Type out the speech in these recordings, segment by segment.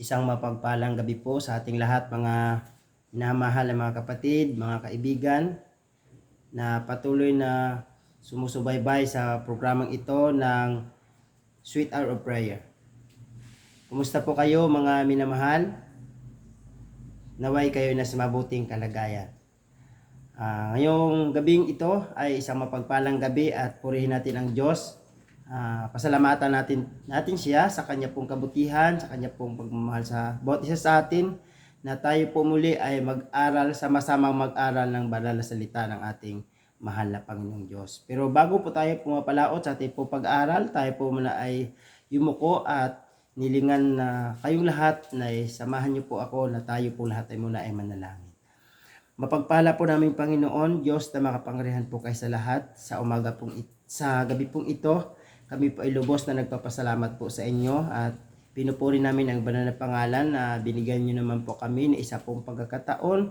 Isang mapagpalang gabi po sa ating lahat, mga minamahal na mga kapatid, mga kaibigan na patuloy na sumusubaybay sa programang ito ng Sweet Hour of Prayer. Kumusta po kayo mga minamahal? Naway kayo na sa mabuting kalagayan. Ngayong gabing ito ay isang mapagpalang gabi at purihin natin ang Diyos. Pasalamatan natin siya sa kanya pong kabutihan, sa kanya pong pagmamahal sa bawat isa sa atin, na tayo po muli ay mag-aral, sama-samang mag-aral ng banal na salita ng ating mahal na Panginoong Diyos. Pero bago po tayo pumapalaot sa ating po pag-aaral, tayo po muna ay yumuko at nilingan na kayong lahat na samahan niyo po ako na tayo po lahat ay muna ay manalangin. Mapagpala po namin Panginoon, Diyos na makapangyarihan po kayo sa lahat, sa gabi pong ito, kami po ay lubos na nagpapasalamat po sa inyo at pinupuri namin ang banal na pangalan na binigyan niyo naman po kami ng isa pong pagkakataon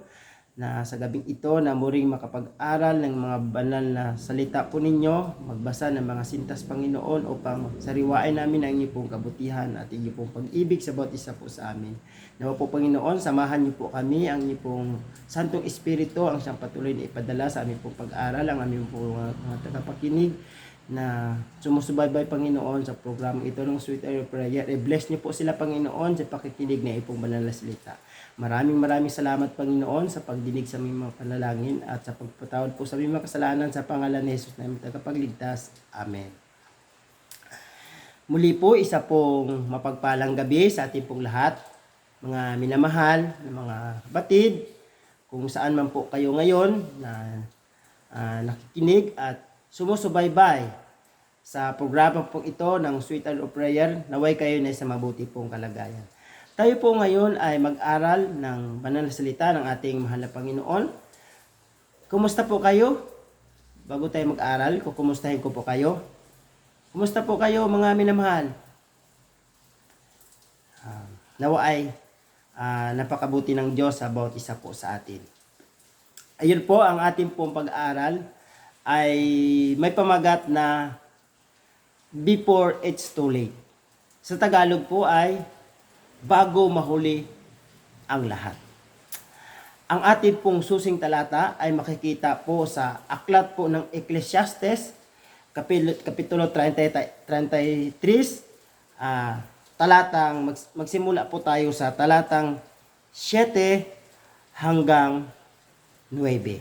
na sa gabing ito na muring makapag-aral ng mga banal na salita po ninyo, magbasa ng mga sintas Panginoon upang sariwain namin ang inyong pong kabutihan at inyong pong pag-ibig sa bawat isa po sa amin. Nawa po Panginoon, samahan niyo po kami, ang inyong pong Santong Espiritu ang siyang patuloy na ipadala sa aming pong pag-aral, ang aming pong mga tagapakinig na sumusubaybay Panginoon sa programa ito ng Sweet Hour of Prayer. I-bless niyo po sila Panginoon sa pakikinig na ipong banal na salita. Maraming salamat Panginoon sa pagdinig sa aming mga panalangin at sa pagpatawad po sa aming mga kasalanan sa pangalan ni Jesus na aming tagapagligtas. Amen. Muli po, isa pong mapagpalang gabi sa ating pong lahat, mga minamahal, mga batid, kung saan man po kayo ngayon na nakikinig at sumusubaybay sa programa pong ito ng Sweet Hour of Prayer, naway kayo na sa mabuti pong kalagayan. Tayo po ngayon ay mag-aral ng banal na salita ng ating mahal na Panginoon. Kumusta po kayo? Bago tayo mag-aral, kukumustahin ko po kayo. Kumusta po kayo mga minamahal? Nawa ay napakabuti ng Diyos sa bawat isa po sa atin. Ayun po ang ating pong pag-aaral ay may pamagat na Before It's Too Late. Sa Tagalog po ay bago mahuli ang lahat. Ang ating pong susing talata ay makikita po sa aklat po ng Ecclesiastes, Kapitulo 33, magsimula po tayo sa talatang 7 hanggang 9.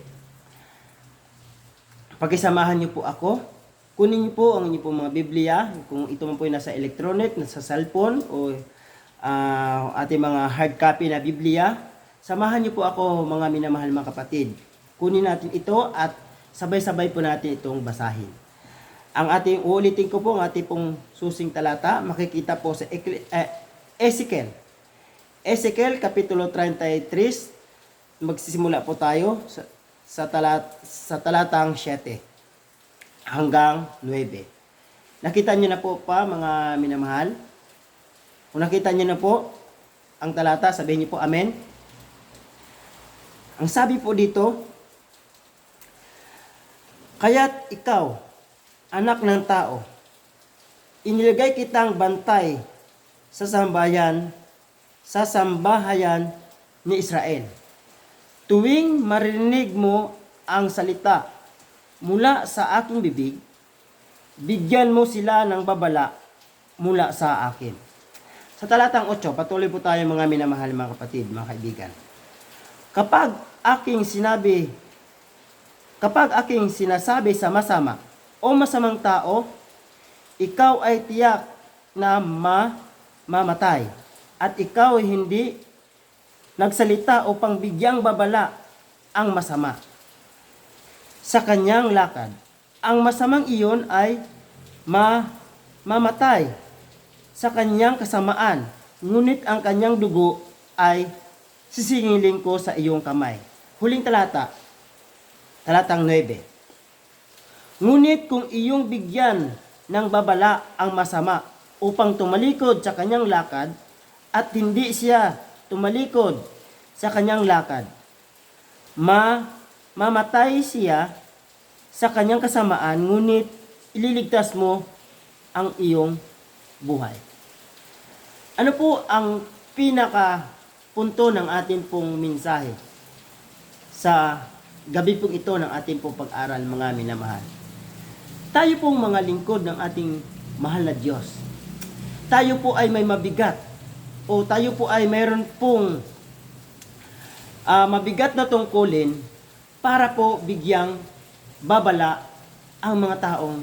Pakisamahan niyo po ako. Kunin niyo po ang inyong po mga Biblia, kung ito man po ay nasa electronic, nasa cellphone, o ating mga hard copy na Biblia. Samahan niyo po ako mga minamahal mga kapatid. Kunin natin ito at sabay-sabay po natin itong basahin. Ang ating uulitin ko po, ang ating pong susing talata, makikita po sa Ezekiel. Ezekiel, Kapitulo 33, magsisimula po tayo sa talatang 7 hanggang 9. Nakita niyo na po pa mga minamahal? Kung nakita niyo na po ang talata, sabihin niyo po amen. Ang sabi po dito, kaya't ikaw, anak ng tao, inilagay kitang bantay sa sambahayan ni Israel. Tuwing marinig mo ang salita mula sa aking bibig, bigyan mo sila ng babala mula sa akin. Sa talatang 8, patuloy po tayo mga minamahal mga kapatid, mga kaibigan. Kapag aking sinasabi sa masama o masamang tao, ikaw ay tiyak na mamatay, at ikaw ay hindi nagsalita upang bigyang babala ang masama sa kanyang lakad. Ang masamang iyon ay mamatay sa kanyang kasamaan, ngunit ang kanyang dugo ay sisingiling ko sa iyong kamay. Huling talata, talatang 9. Ngunit kung iyong bigyan ng babala ang masama upang tumalikod sa kanyang lakad, at hindi siya tumalikod sa kanyang lakad, mamatay siya sa kanyang kasamaan, ngunit ililigtas mo ang iyong buhay. Ano po ang pinaka punto ng ating pong mensahe sa gabi pong ito ng ating pong pag-aral, mga minamahal. Tayo pong mga lingkod ng ating mahal na Diyos. Tayo po ay may mabigat o tayo po ay mayroon pong mabigat na tungkulin para po bigyang babala ang mga taong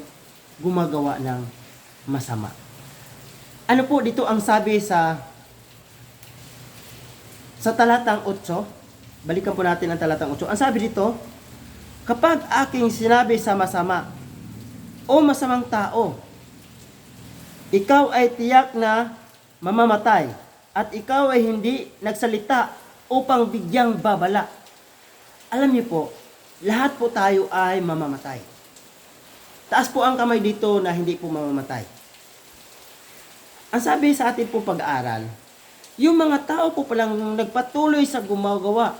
gumagawa ng masama. Ano po dito ang sabi sa talatang 8? Balikan po natin ang talatang 8. Ang sabi dito, kapag aking sinabi sa masama o masamang tao, ikaw ay tiyak na mamamatay at ikaw ay hindi nagsalita upang bigyang babala. Alam niyo po, lahat po tayo ay mamamatay. Taas po ang kamay dito na hindi po mamamatay. Ang sabi sa ating po pag-aaral, yung mga tao po palang nagpatuloy sa gumagawa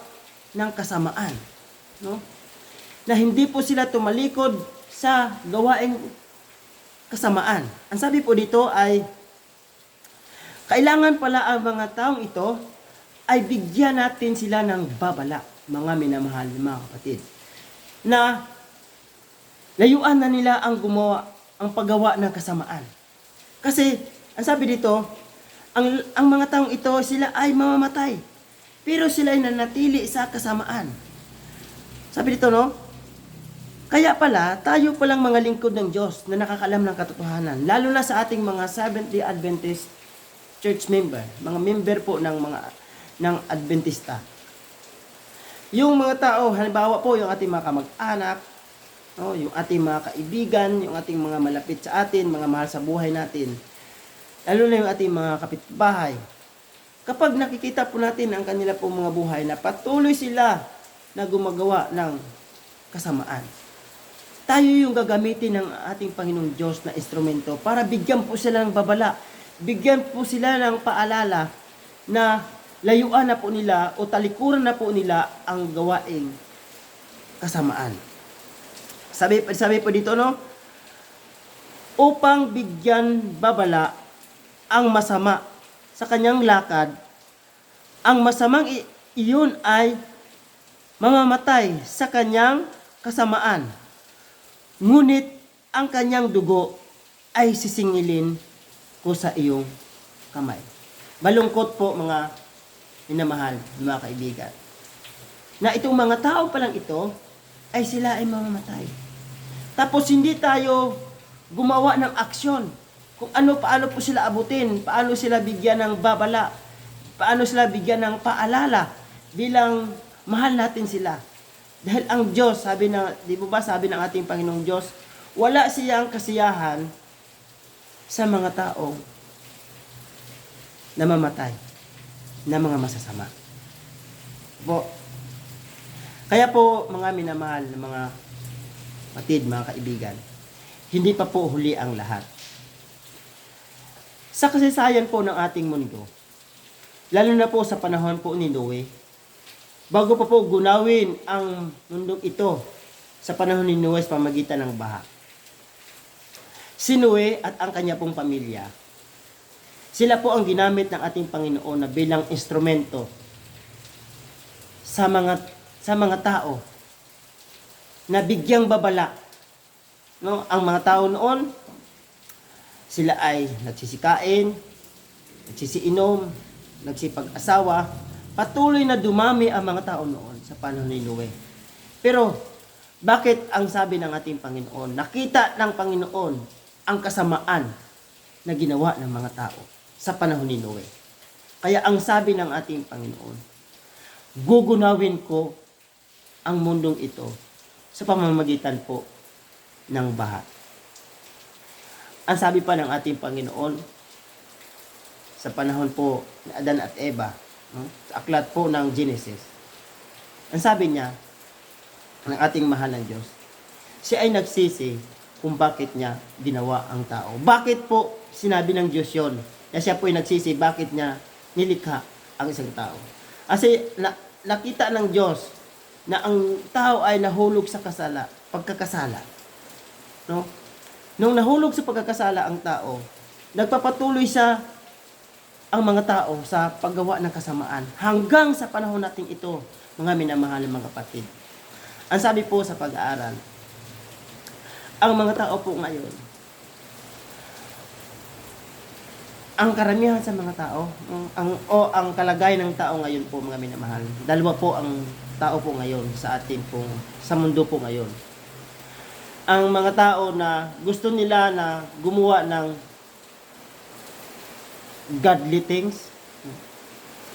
ng kasamaan, no? Na hindi po sila tumalikod sa gawaing kasamaan. Ang sabi po dito ay, kailangan pala ang mga taong ito ay bigyan natin sila ng babala, mga minamahal, mga kapatid, na layuan na nila ang paggawa ng kasamaan. Kasi, ang sabi dito, ang mga taong ito, sila ay mamamatay. Pero sila ay nanatili sa kasamaan. Sabi dito, no? Kaya pala, tayo palang mga lingkod ng Diyos na nakakalam ng katotohanan, lalo na sa ating mga Seventh-day Adventist church member, mga member po ng Adventista. Yung mga tao, halimbawa po, yung ating mga kamag-anak, no, yung ating mga kaibigan, yung ating mga malapit sa atin, mga mahal sa buhay natin, lalo na yung ating mga kapitbahay. Kapag nakikita po natin ang kanila po mga buhay na patuloy sila na gumagawa ng kasamaan, tayo yung gagamitin ng ating Panginoong Diyos na instrumento para bigyan po sila ng babala, bigyan po sila ng paalala na layuan na po nila o talikuran na po nila ang gawaing kasamaan. Sabi po dito, no? Upang bigyan babala ang masama sa kanyang lakad, ang masamang iyon ay mamamatay sa kanyang kasamaan. Ngunit ang kanyang dugo ay sisingilin ko sa iyong kamay. Malungkot po, mga minamahal, mga kaibigan, na itong mga tao palang ito ay sila ay mamamatay. Tapos hindi tayo gumawa ng aksyon kung paano po sila abutin, paano sila bigyan ng babala, paano sila bigyan ng paalala bilang mahal natin sila. Dahil ang Diyos, di ba sabi ng ating Panginoong Diyos, wala siyang kasiyahan sa mga taong namamatay na mga masasama. Po. Kaya po, mga minamahal, mga kapatid, mga kaibigan, hindi pa po huli ang lahat. Sa kasaysayan po ng ating mundo, lalo na po sa panahon po ni Noe, bago pa po gunawin ang mundong ito sa panahon ni Noe sa pamagitan ng baha, si Noe at ang kanya pong pamilya, sila po ang ginamit ng ating Panginoon na bilang instrumento sa mga tao na bigyang babala. No, ang mga tao noon, sila ay nagsisikain, nagsisiinom, nagsipag-asawa. Patuloy na dumami ang mga tao noon sa panahon ni Noe. Pero bakit ang sabi ng ating Panginoon, nakita ng Panginoon ang kasamaan na ginawa ng mga tao sa panahon ni Noe? Kaya ang sabi ng ating Panginoon, gugunawin ko ang mundong ito sa pamamagitan po ng baha. Ang sabi pa ng ating Panginoon sa panahon po ni Adan at Eva, no? Sa aklat po ng Genesis, ang sabi niya ng ating mahal ng Diyos, siya ay nagsisi kung bakit niya ginawa ang tao. Bakit po sinabi ng Diyos yun? Na siya po ay nagsisi, bakit niya nilikha ang isang tao? Kasi nakita ng Diyos na ang tao ay nahulog sa pagkakasala. No? Nung nahulog sa pagkakasala ang tao, nagpapatuloy siya ang mga tao sa paggawa ng kasamaan hanggang sa panahon natin ito, mga minamahal ng mga kapatid. Ang sabi po sa pag-aaral, ang mga tao po ngayon, ang karamihan sa mga tao, ang kalagayan ng tao ngayon po mga minamahal, dalawa po ang tao po ngayon sa ating pong, sa mundo po ngayon. Ang mga tao na gusto nila na gumawa ng godly things,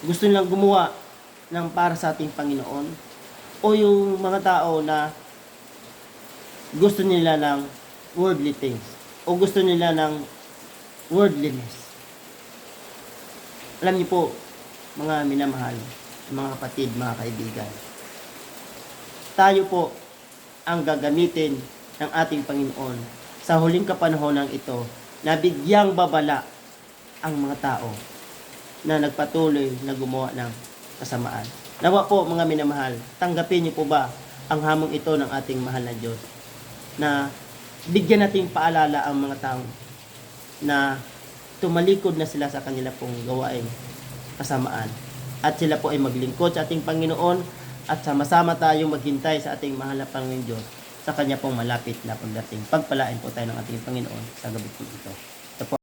gusto nilang gumawa ng para sa ating Panginoon, o yung mga tao na gusto nila ng worldly things, o gusto nila ng worldliness. Alam niyo po, mga minamahal, mga kapatid, mga kaibigan, tayo po ang gagamitin ng ating Panginoon sa huling kapanahonan ito na bigyang babala ang mga tao na nagpatuloy na gumawa ng kasamaan. Nawa po mga minamahal, tanggapin niyo po ba ang hamong ito ng ating mahal na Diyos na bigyan nating paalala ang mga tao na tumalikod na sila sa kanila pong gawaing kasamaan at sila po ay maglingkod sa ating Panginoon at sama-sama tayong maghintay sa ating mahal na Panginoon Diyos sa Kanya pong malapit na pagdating. Pagpalain po tayo ng ating Panginoon sa gabi po ito.